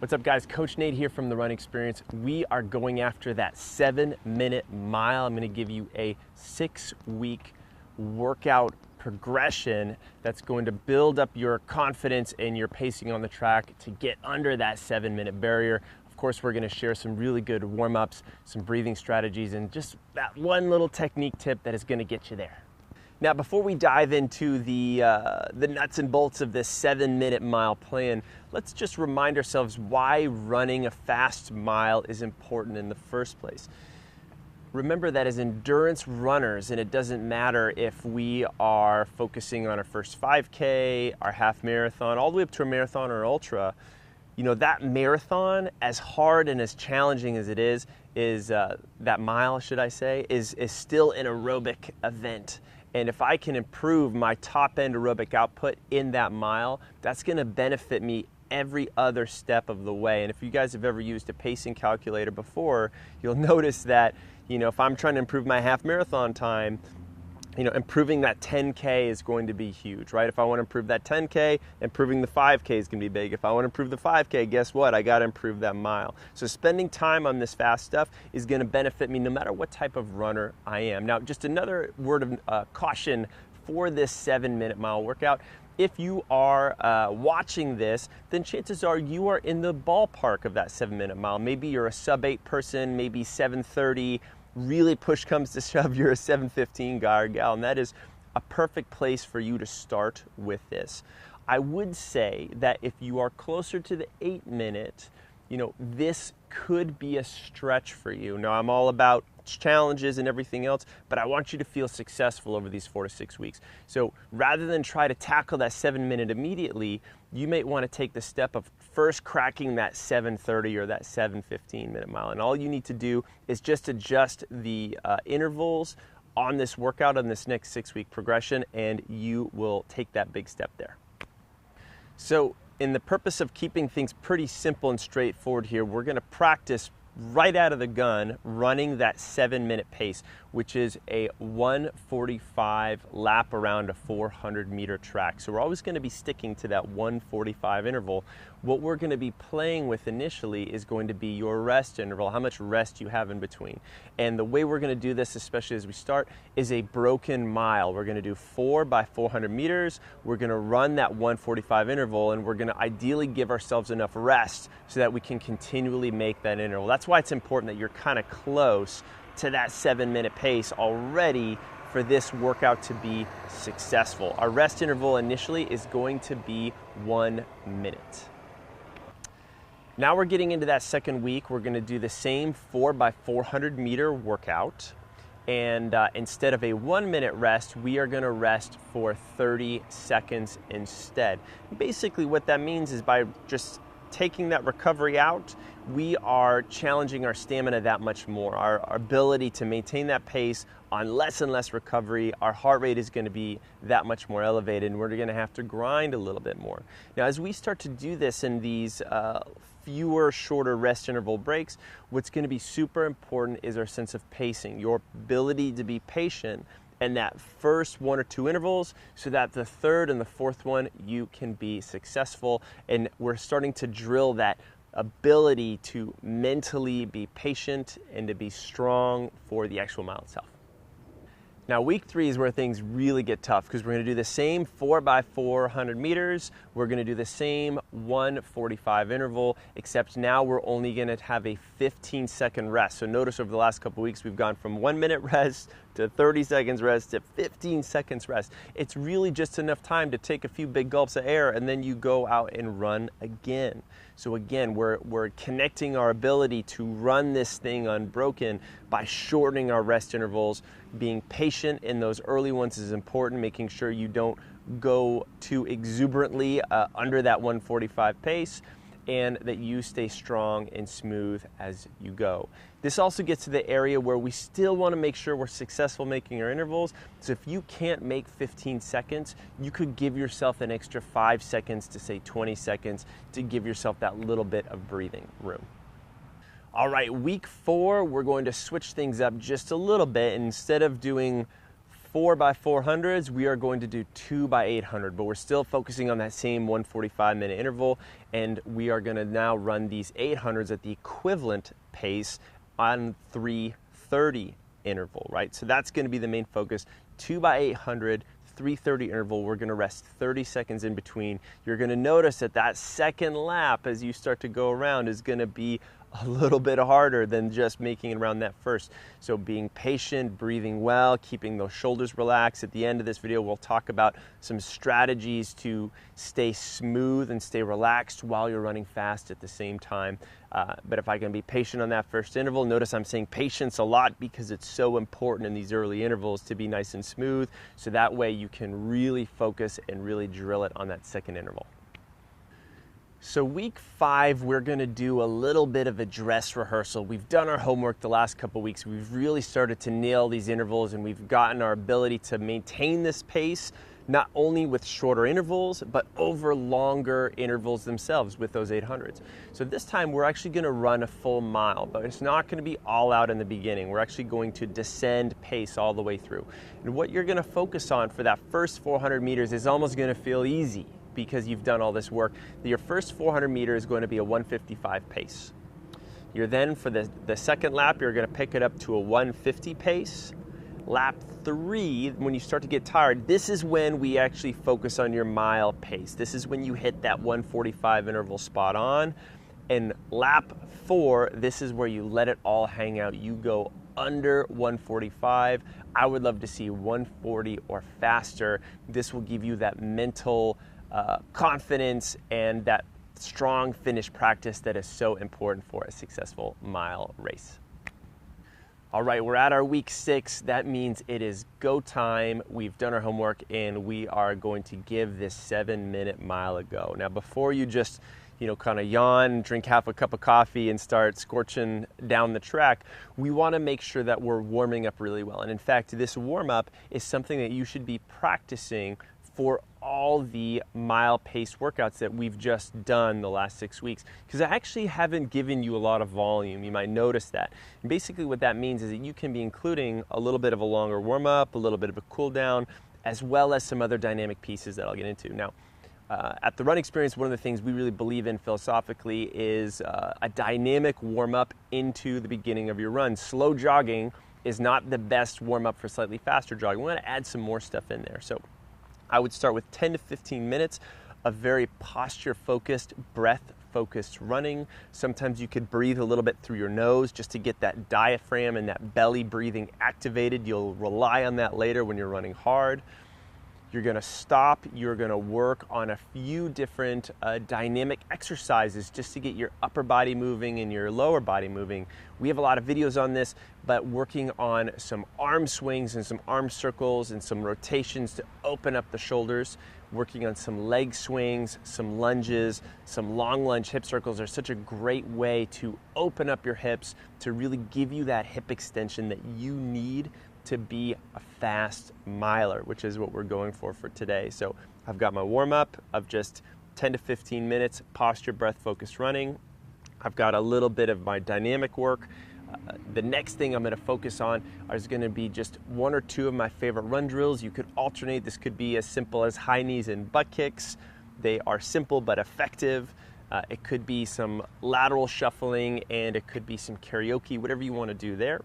What's up, guys? Coach Nate here from The Run Experience. We are going after that 7-minute mile. I'm going to give you a 6-week workout progression that's going to build up your confidence and your pacing on the track to get under that 7-minute barrier. Of course, we're going to share some really good warm-ups, some breathing strategies, and just that one little technique tip that is going to get you there. Now, before we dive into the nuts and bolts of this 7-minute mile plan, let's just remind ourselves why running a fast mile is important in the first place. Remember that as endurance runners, and it doesn't matter if we are focusing on our first 5K, our half marathon, all the way up to a marathon or ultra, you know, that marathon, as hard and as challenging as it is that mile, should I say, is still an aerobic event. And if I can improve my top end aerobic output in that mile, that's going to benefit me every other step of the way. And if you guys have ever used a pacing calculator before, you'll notice that, you know, if I'm trying to improve my half marathon time, you know, improving that 10K is going to be huge, right? If I want to improve that 10K, improving the 5K is going to be big. If I want to improve the 5K, guess what? I got to improve that mile. So spending time on this fast stuff is going to benefit me no matter what type of runner I am. Now, just another word of caution for this 7-minute mile workout. If you are watching this, then chances are you are in the ballpark of that 7-minute mile. Maybe you're a sub-8 person, maybe 7:30. Really push comes to shove, you're a 7:15 guy or gal, and that is a perfect place for you to start with this. I would say that if you are closer to the 8-minute, you know, this could be a stretch for you. Now, I'm all about challenges and everything else, but I want you to feel successful over these 4 to 6 weeks. So rather than try to tackle that 7-minute immediately, you may want to take the step of first cracking that 7:30 or that 7:15-minute mile. And all you need to do is just adjust the intervals on this workout, on this next 6-week progression, and you will take that big step there. So in the purpose of keeping things pretty simple and straightforward here, we're going to practice right out of the gun running that 7-minute pace, which is a 1:45 lap around a 400-meter track. So we're always going to be sticking to that 1:45 interval. What we're going to be playing with initially is going to be your rest interval, how much rest you have in between. And the way we're going to do this, especially as we start, is a broken mile. We're going to do 4 by 400 meters. We're going to run that 1:45 interval, and we're going to ideally give ourselves enough rest so that we can continually make that interval. That's why it's important that you're kind of close to that 7-minute pace already for this workout to be successful. Our rest interval initially is going to be 1 minute. Now we're getting into that second week. We're going to do the same 4 by 400 meter workout. And instead of a 1-minute rest, we are going to rest for 30 seconds instead. Basically what that means is by just taking that recovery out, we are challenging our stamina that much more. Our ability to maintain that pace on less and less recovery, our heart rate is going to be that much more elevated, and we're going to have to grind a little bit more. Now, as we start to do this in these fewer, shorter rest interval breaks, what's going to be super important is our sense of pacing, your ability to be patient and that first 1 or 2 intervals so that the third and the fourth one you can be successful. And we're starting to drill that ability to mentally be patient and to be strong for the actual mile itself. Now, week 3 is where things really get tough because we're going to do the same 4 by 400 meters. We're going to do the same 1:45 interval, except now we're only going to have a 15-second rest. So notice over the last couple of weeks, we've gone from 1-minute rest to 30 seconds rest to 15 seconds rest. It's really just enough time to take a few big gulps of air and then you go out and run again. So again, we're connecting our ability to run this thing unbroken by shortening our rest intervals. Being patient in those early ones is important, making sure you don't go too exuberantly under that 1:45 pace, and that you stay strong and smooth as you go. This also gets to the area where we still want to make sure we're successful making our intervals. So if you can't make 15 seconds, you could give yourself an extra 5 seconds to say 20 seconds to give yourself that little bit of breathing room. All right, week 4, we're going to switch things up just a little bit. And instead of doing 4x400s, we are going to do 2x800, but we're still focusing on that same 145-minute interval, and we are going to now run these 800s at the equivalent pace on 3:30 interval, right? So that's going to be the main focus. 2x800, 3:30 interval. We're going to rest 30 seconds in between. You're going to notice that that second lap as you start to go around is going to be a little bit harder than just making it around that first. So being patient, breathing well, keeping those shoulders relaxed. At the end of this video, we'll talk about some strategies to stay smooth and stay relaxed while you're running fast at the same time. But if I can be patient on that first interval, notice I'm saying patience a lot because it's so important in these early intervals to be nice and smooth. So that way you can really focus and really drill it on that second interval. So week 5, we're going to do a little bit of a dress rehearsal. We've done our homework the last couple weeks. We've really started to nail these intervals, and we've gotten our ability to maintain this pace, not only with shorter intervals, but over longer intervals themselves with those 800s. So this time we're actually going to run a full mile, but it's not going to be all out in the beginning. We're actually going to descend pace all the way through. And what you're going to focus on for that first 400 meters is almost going to feel easy, because you've done all this work. Your first 400 meters is going to be a 155 pace. You're then, for the second lap, you're going to pick it up to a 150 pace. Lap 3, when you start to get tired, this is when we actually focus on your mile pace. This is when you hit that 145 interval spot on. And lap 4, this is where you let it all hang out. You go under 145. I would love to see 140 or faster. This will give you that mental confidence and that strong finish practice that is so important for a successful mile race. All right, we're at our week 6. That means it is go time. We've done our homework and we are going to give this 7-minute mile a go. Now, before you just, kind of yawn, drink half a cup of coffee and start scorching down the track, we want to make sure that we're warming up really well. And in fact, this warm up is something that you should be practicing for all the mile pace workouts that we've just done the last 6 weeks, because I actually haven't given you a lot of volume. You might notice that. And basically what that means is that you can be including a little bit of a longer warm up, a little bit of a cool down, as well as some other dynamic pieces that I'll get into. Now, at the Run Experience, one of the things we really believe in philosophically is a dynamic warm up into the beginning of your run. Slow jogging is not the best warm up for slightly faster jogging. We want to add some more stuff in there. So I would start with 10 to 15 minutes of very posture-focused, breath-focused running. Sometimes you could breathe a little bit through your nose just to get that diaphragm and that belly breathing activated. You'll rely on that later when you're running hard. You're going to stop. You're going to work on a few different dynamic exercises just to get your upper body moving and your lower body moving. We have a lot of videos on this, but working on some arm swings and some arm circles and some rotations to open up the shoulders, working on some leg swings, some lunges, some long lunge hip circles are such a great way to open up your hips, to really give you that hip extension that you need to be a fast miler, which is what we're going for today. So I've got my warm up of just 10 to 15 minutes, posture, breath focused running. I've got a little bit of my dynamic work. The next thing I'm going to focus on is going to be just 1 or 2 of my favorite run drills. You could alternate. This could be as simple as high knees and butt kicks. They are simple but effective. It could be some lateral shuffling, and it could be some karaoke, whatever you want to do there.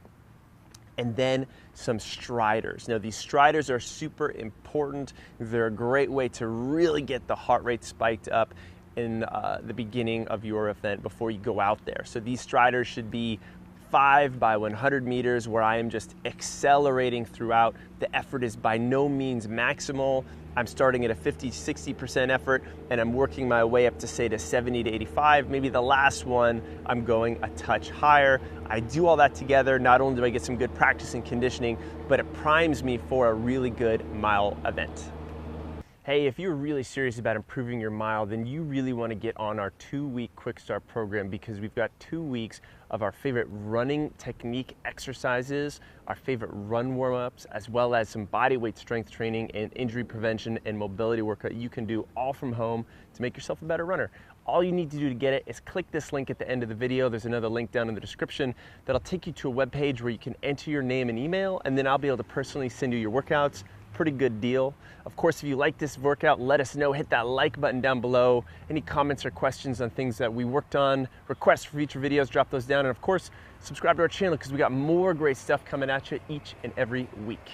And then some striders. Now, these striders are super important. They're a great way to really get the heart rate spiked up in the beginning of your event before you go out there. So these striders should be 5 by 100 meters where I am just accelerating throughout. The effort is by no means maximal. I'm starting at a 50-60% effort and I'm working my way up to, say, to 70 to 85. Maybe the last one I'm going a touch higher. I do all that together. Not only do I get some good practice and conditioning, but it primes me for a really good mile event. Hey, if you're really serious about improving your mile, then you really want to get on our 2-week Quick Start program, because we've got 2 weeks of our favorite running technique exercises, our favorite run warm-ups, as well as some body weight strength training and injury prevention and mobility work that you can do all from home to make yourself a better runner. All you need to do to get it is click this link at the end of the video. There's another link down in the description that'll take you to a web page where you can enter your name and email, and then I'll be able to personally send you your workouts. Pretty good deal. Of course, if you like this workout, let us know. Hit that like button down below. Any comments or questions on things that we worked on, requests for future videos, drop those down. And of course, subscribe to our channel because we got more great stuff coming at you each and every week.